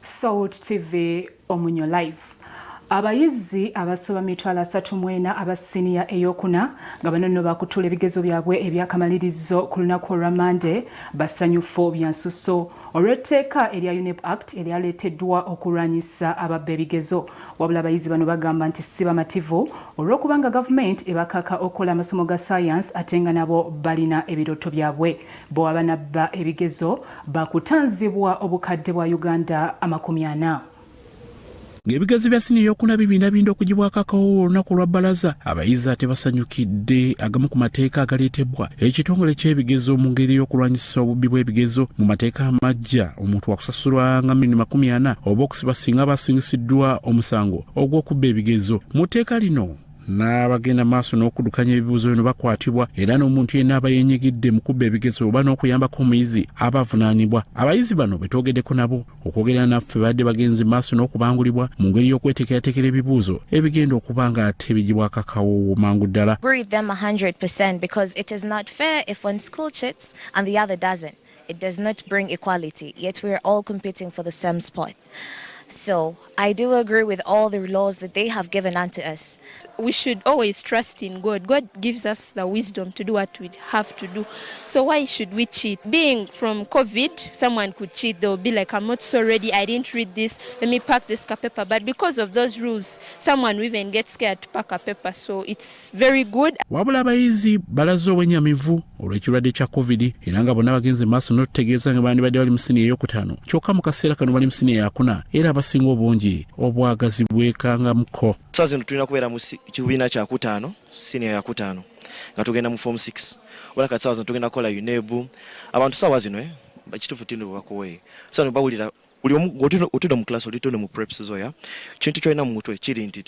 Salt TV Omunyo Live. Abayizi abasoba mitwalo 34 aba senior eyokuna nga bano bakutula ebigezo byabwe ebyakamalirizo ku lunaku lwa Monday basanyufu byansuso olw'etteeka erya UNEP Act eryaleeteddwa okulwanyisa ababba ebigezo. Wabula abayizi bano bagamba nti si bamativu olw'okubanga gavumenti ebakaka okukola amasomo ga science ate nga nabo balina ebirooto byabwe. Bo abanabba ebigezo bakutanzibwa obukadde bwa Uganda 40. Ngebigazi bya sini yokuna bibina bindo okugibwako akawo olunaku lwa bbalaza abayizi ate basanyukidde agamu ku mateeka agaleetebwa ekitongole ky'ebigezo mu ngeri y'okulwanyisa obubbi bw'ebigezo mu mateeka amajja omuntu wakusasulwa nga $40 oba okusiba singa basingisiddwa omusango ogw'okubba ebigezo mu tteeka lino. N'abagenda maaso n'okudukanya ebibuuzo bino bakwatibwa era n'omuntu yenna aba yeenyigidde mu kubba ebigezo oba n'okuyambako omuyizi abavunaanibwa. Abayizi bano betwogeddeko nabo okwogera naffe badde bagenzi maaso n'okubangulibwa mu ngeri y'okweteekerateekera ebibuuzo ebigenda okuba nga ate bigibwako akawo mangu ddala. Agree with them 100% because it is not fair if one school cheats and the other doesn't. It does not bring equality, yet we are all competing for the same spot. So I do agree with all the laws that they have given unto us. We should always trust in God. God gives us the wisdom to do what we have to do. So why should we cheat? Being from COVID, someone could cheat. They'll be like, I'm not so ready. I didn't read this. Let me pack this paper. But because of those rules, someone will even get scared to pack a paper. So it's very good. Wabula abayizi balazo obwennyamivu olw'ekirwadde kya COVID era nga bonna bagenze maaso n'otutegeeza nga bandi badde bali mu siniya ey'okutaano. Kyokka mu kaseera kano bali mu siniya eyakuna era abasinga obungi obwagazi bwekangamuko. Sasa zino tulina kubeera mu kibiina kya kutaano, senior ya kutaano nga tugenda mu form 6. Wala kati sasa tugenda kola UNEB. Abantu sawa zino bakitufu tino bakowe. Sasa no bawulira uli otuda mu class oli tone mu preps zoya. Kintu kyoina mu mutwe kiri nti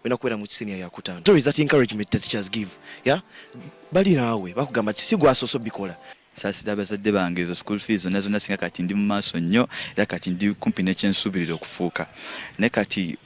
wena kubeera mu senior ya kutaano. So is that encouragement that teachers give? Yeah? Bali nawe bakugamba sigwa soso bikola. Sasa abazadde bange ezo school fees zonna singa kati ndi mu maaso nnyo era kati ndi kumpi n'ekyensuubirira okufuuka ne kati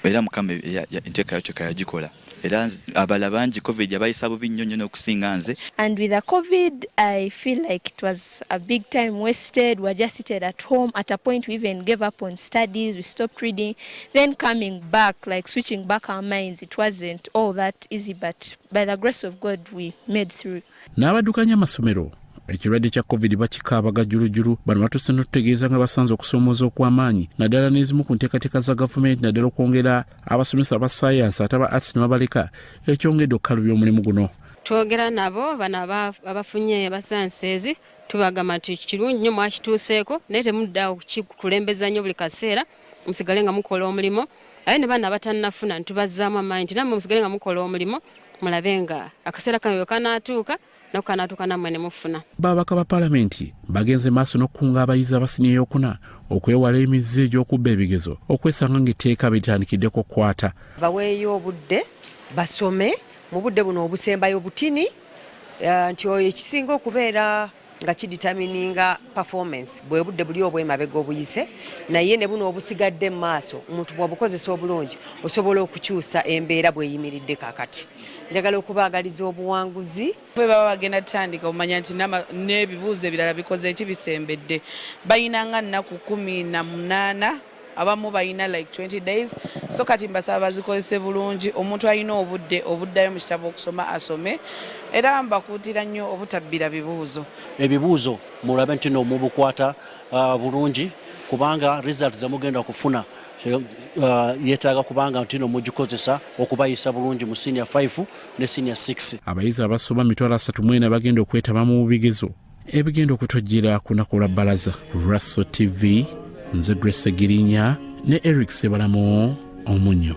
era mukama enteekateeka yagikola era abala bangi COVID yabayisa bubi nnyo nnyo n'okusinga nze. And with the COVID, I feel like it was a big time wasted. We just seated at home. At a point, we even gave up on studies. We stopped reading. Then coming back, like switching back our minds, it wasn't all that easy. But by the grace of God, we made through. N'abadukanya amasomero ekirwadde kya COVID bakikaabaga jjulujjulu bano batuuse n'otutegeeza nga basanze okusomooza okw'amaanyi naddala n'ezimu ku nteekateeka za gavumenti naddala okwongera abasomesa aba sayansi ate aba arts ne babaleka ekyongedde okukalubya omulimu guno. Twogera nabo bano abafunye aba sayansi tubagamba nti kirungi nnyo mwakituuseeko naye temudda okukulembeza nnyo buli kaseera musigale nga mukola omulimo aye ne bano abatannafuna ntibazaamu amaanyi nti nammwe musigale nga mukola omulimo mulabe nga akaseera kamwe kanaatuuka Ababaka ba Paalamenti bagenze maaso n'okukunga abayizi abasiniya ey'okuna okwewala emize egy'okubba ebigezo okwesanga ng'etteeka biteekandikiddeko okukwata. Baweeyo obudde basome mu budde buno obusembayo butini nti ekisinga okubeera nga kiditamininga performance bwe budde buli obwemabega obuyise naye ne buno obusigadde mu maaso omuntu bw'obukozesa obulungi osobola okukyusa embeera bw'eyimiridde kakati. Njagala okubaagaliza obuwanguzi. Bwe baba bagenda tutandika omanya nti n'ebibuuzo ebirala bikoze ekibisembedde bayina nga nnaku 18 abamu bayina like 20 days. So kati mbasaba bazikozese bulungi omuntu alina obuddayo mu kitabo okusoma asome era mbakuutira nnyo obutabbira bibuuzo. Ebibuuzo mulabe nti mubukwata bulungi kubanga results zamugenda kufuna yeetaaga kubanga ntino mugikozesa okubayisa bulungi mu senior 5 ne senior 6. Abayizi abasoma mitwalo 34 bagenda okwetaba mu bigezo ebigenda okutojjera ku lunaku lwa bbalaza. Russell TV nze Grace Girinya ne Eric Sebalamo Omunyo.